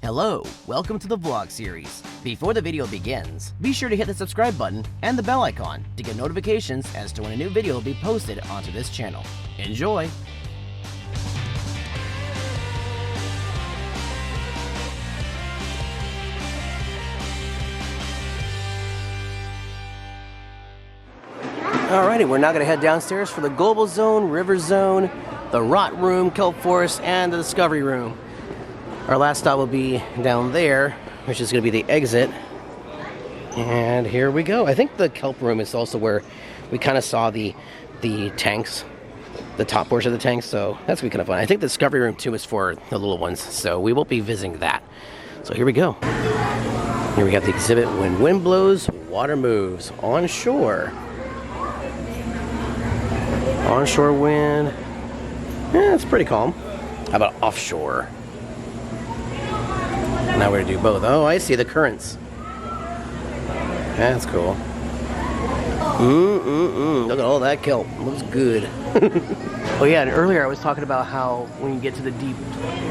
Hello, welcome to the vlog series. Before the video begins, be sure to hit the subscribe button and the bell icon to get notifications as to when a new video will be posted onto this channel. Enjoy! Alrighty, we're now going to head downstairs for the Global Zone, River Zone, the Rot Room, Kelp Forest, and the Discovery Room. Our last stop will be down there, which is going to be the exit. And here we go. I think the Kelp Room is also where we kind of saw the tanks, the top portion of the tanks, so that's going to be kind of fun. I think the Discovery Room, too, is for the little ones, so we won't be visiting that. So here we go. Here we have the exhibit, When Wind Blows, Water Moves, onshore. Onshore wind, it's pretty calm. How about offshore? Now we're gonna do both. Oh, I see the currents. That's cool. Look at all that kelp. Looks good. Oh yeah, and earlier I was talking about how when you get to the deep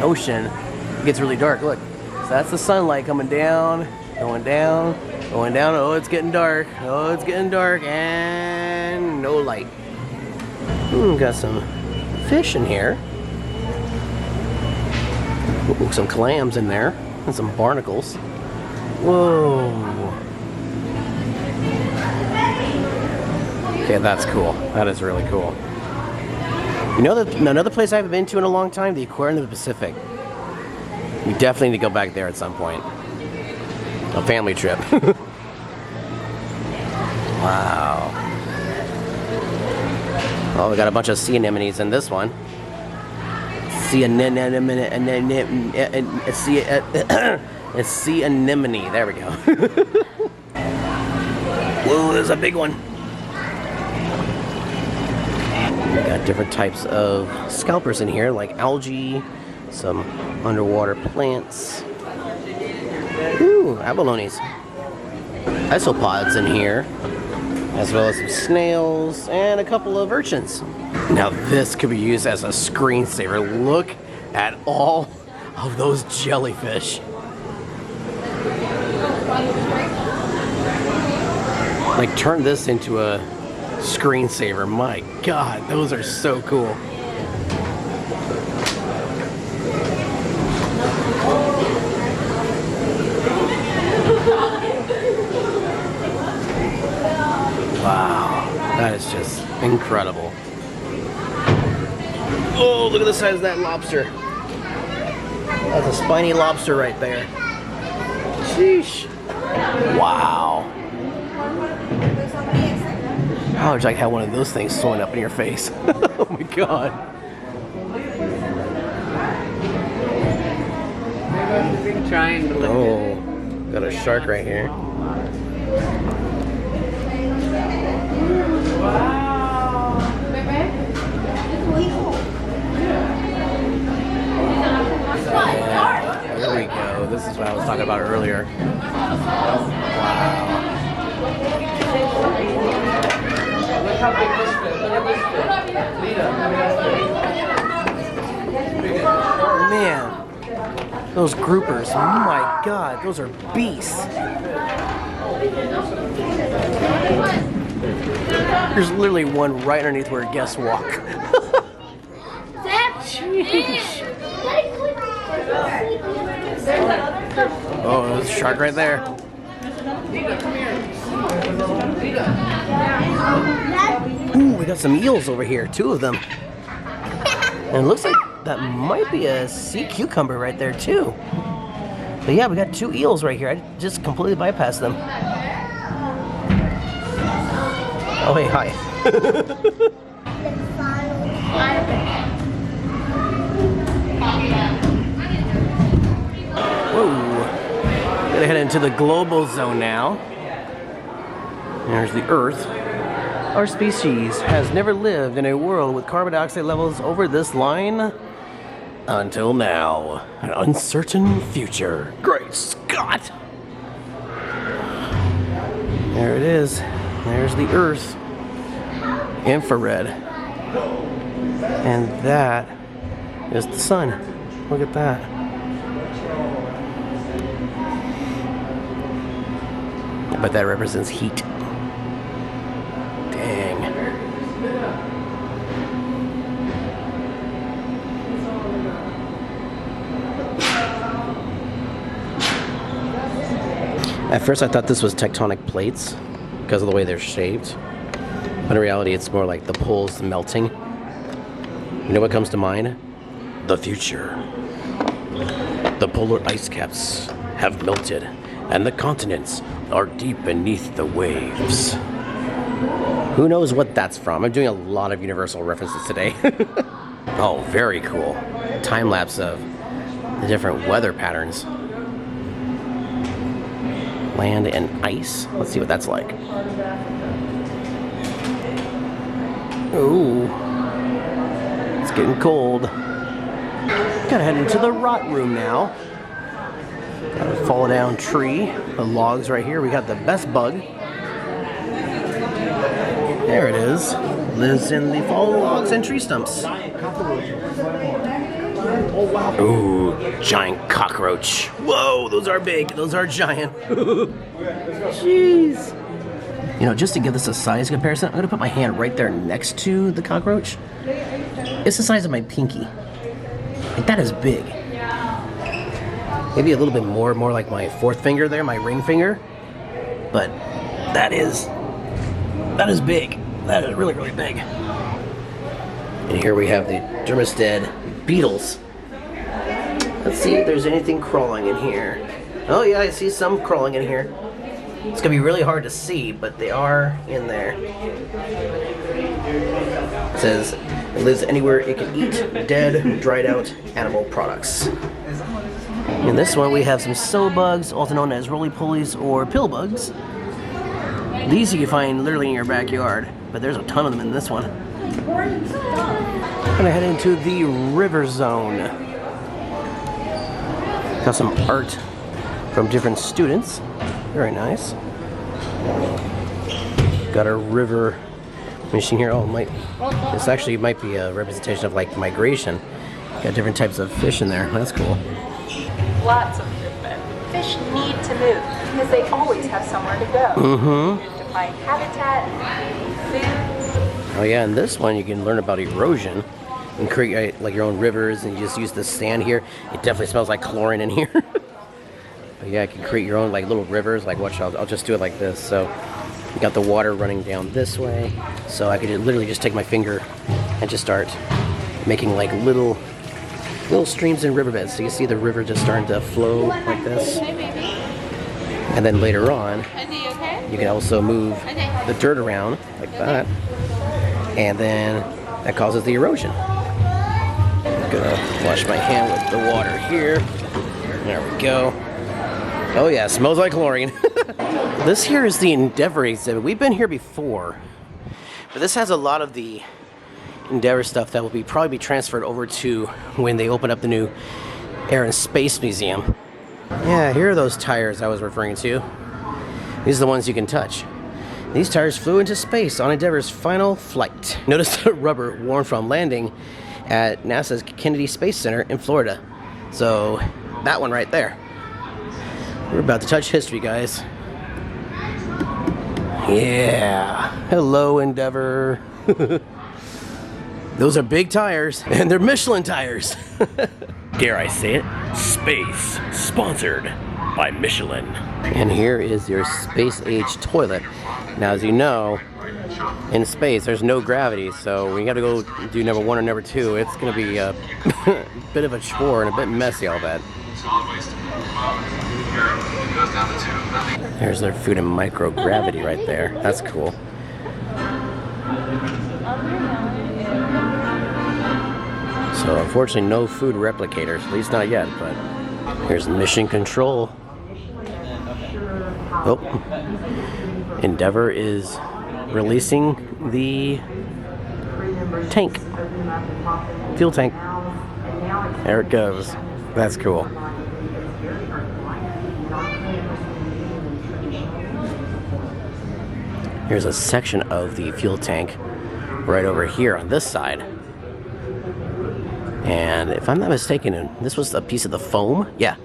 ocean, it gets really dark. Look, so that's the sunlight coming down, going down, going down. Oh, it's getting dark. Oh, it's getting dark, and no light. Got some fish in here. Ooh, some clams in there. And some barnacles. Whoa. Okay, that's cool. That is really cool. You know, another place I haven't been to in a long time? The Aquarium of the Pacific. We definitely need to go back there at some point. A family trip. Wow. Oh, we got a bunch of sea anemones in this one. Sea anemone. There we go. Whoa, there's a big one. We got different types of scalpers in here, like algae, some underwater plants. Ooh, abalones. Isopods in here, as well as some snails and a couple of urchins. Now this could be used as a screensaver. Look at all of those jellyfish. Like, turn this into a screensaver. My God, those are so cool. Wow, that is just incredible. Oh, look at the size of that lobster. That's a spiny lobster right there. Sheesh. Wow. How would you like to have one of those things swimming up in your face? Oh my God. Oh, got a shark right here. There we go. This is what I was talking about earlier. Wow. Look how big this fish. Look at this fish. Man, those groupers. Oh my God, those are beasts. There's literally one right underneath where guests walk. Sheesh. Oh, there's a shark right there. Ooh, we got some eels over here, 2 of them. And it looks like that might be a sea cucumber right there too. But yeah, we got 2 eels right here. I just completely bypassed them. Oh, hey, hi. Whoa. Gonna head into the global zone now. There's the Earth. Our species has never lived in a world with carbon dioxide levels over this line until now. An uncertain future. Great Scott! There it is. There's the Earth. Infrared. And that is the sun. Look at that. But that represents heat. Dang. At first I thought this was tectonic plates because of the way they're shaped. But in reality it's more like the poles melting. You know what comes to mind? The future. The polar ice caps have melted and the continents are deep beneath the waves. Who knows what that's from? I'm doing a lot of Universal references today. Oh, very cool. Time lapse of the different weather patterns. Land and ice. Let's see what that's like. Ooh. It's getting cold. Gotta head into the rot room now. Got a fall down tree. The logs right here. We got the best bug. There it is. Lives in the fallen logs and tree stumps. Ooh, giant cockroach. Whoa, those are big. Those are giant. Jeez. You know, just to give this a size comparison, I'm gonna put my hand right there next to the cockroach. It's the size of my pinky. Like, that is big. Maybe a little bit more like my fourth finger there, my ring finger. But that is big. That is really, really big. And here we have the Dermestead beetles. Let's see if there's anything crawling in here. Oh yeah, I see some crawling in here. It's gonna be really hard to see, but they are in there. It says it lives anywhere it can eat dead, dried out animal products. In this one we have some sow bugs, also known as roly-polies or pill bugs. These you can find literally in your backyard, but there's a ton of them in this one. I'm gonna head into the river zone. Got some art from different students. Very nice. Got a river machine here. Oh, this actually might be a representation of like migration. Got different types of fish in there. That's cool. Lots of movement. Fish need to move because they always have somewhere to go. Mm-hmm. To find habitat, food. Oh yeah, in this one you can learn about erosion and create like your own rivers, and you just use the sand here. It definitely smells like chlorine in here. But yeah, you can create your own like little rivers. Like watch, I'll just do it like this. So you got the water running down this way. So I could literally just take my finger and just start making like little streams and riverbeds. So you see the river just starting to flow like this. And then later on, you can also move the dirt around like that. And then that causes the erosion. I'm gonna wash my hand with the water here. There we go. Oh yeah, smells like chlorine. This here is the Endeavor exhibit. We've been here before, but this has a lot of the Endeavor stuff that will probably be transferred over to when they open up the new Air and Space Museum. Yeah, here are those tires I was referring to. These are the ones you can touch. These tires flew into space on Endeavor's final flight. Notice the rubber worn from landing at NASA's Kennedy Space Center in Florida. So, that one right there. We're about to touch history, guys. Yeah. Hello, Endeavor. Those are big tires, and they're Michelin tires. Dare I say it? Space, sponsored by Michelin. And here is your space-age toilet. Now, as you know, in space, there's no gravity, so when you gotta go do number 1 or number 2, it's gonna be a bit of a chore and a bit messy, all that. There's their food in microgravity right there. That's cool. So unfortunately no food replicators, at least not yet, but here's mission control. Oh, Endeavor is releasing the tank, fuel tank. There it goes. That's cool. Here's a section of the fuel tank right over here on this side. And if I'm not mistaken, this was a piece of the foam. Yeah.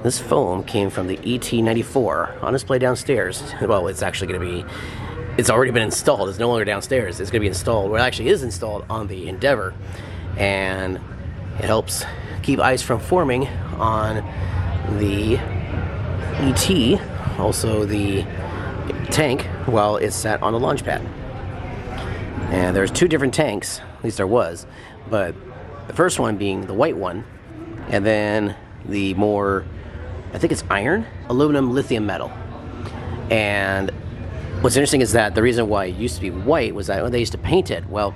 This foam came from the ET94 on display downstairs. Well, it's actually going to be, it's already been installed. It's no longer downstairs. It's going to be installed, well, it actually is installed on the Endeavor. And it helps keep ice from forming on the ET, also the tank, while it's sat on the launch pad. And there's two different tanks, at least there was, but the first one being the white one, and then the more, I think it's iron, aluminum, lithium metal. And what's interesting is that the reason why it used to be white was that when they used to paint it, well,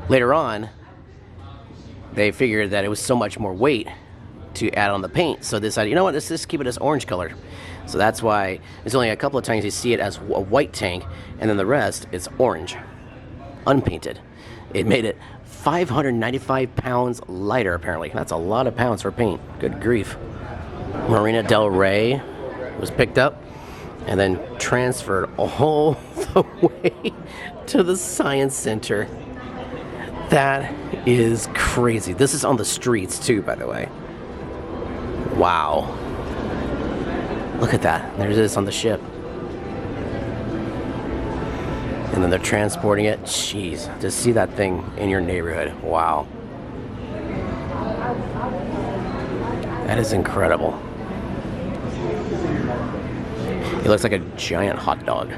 later on, they figured that it was so much more weight to add on the paint, so they decided, you know what, let's just keep it as orange color. So that's why there's only a couple of times you see it as a white tank, and then the rest is orange, unpainted. It made it 595 pounds lighter, apparently. That's a lot of pounds for paint. Good grief. Marina Del Rey was picked up and then transferred all the way to the Science Center. That is crazy. This is on the streets too, by the way. Wow. Look at that. There's this on the ship. And then they're transporting it. Jeez, to see that thing in your neighborhood. Wow. That is incredible. It looks like a giant hot dog.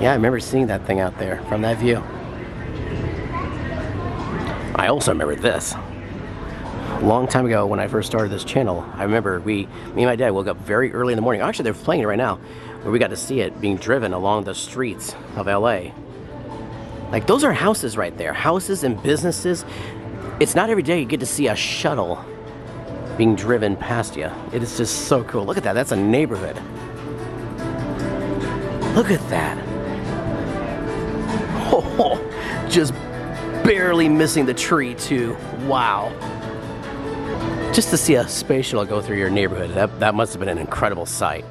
Yeah, I remember seeing that thing out there from that view. I also remember this. A long time ago when I first started this channel, I remember me and my dad woke up very early in the morning. Actually, they're playing it right now, where we got to see it being driven along the streets of LA. Like, those are houses right there. Houses and businesses. It's not every day you get to see a shuttle being driven past you. It is just so cool. Look at that. That's a neighborhood. Look at that. Oh, just barely missing the tree too. Wow. Just to see a space shuttle go through your neighborhood, that must have been an incredible sight.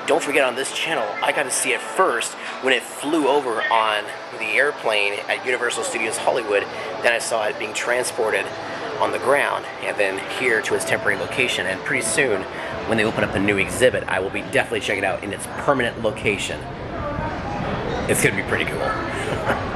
Don't forget, on this channel, I got to see it first when it flew over on the airplane at Universal Studios Hollywood. Then I saw it being transported on the ground, and then here to its temporary location. And pretty soon, when they open up a new exhibit, I will be definitely checking it out in its permanent location. It's going to be pretty cool.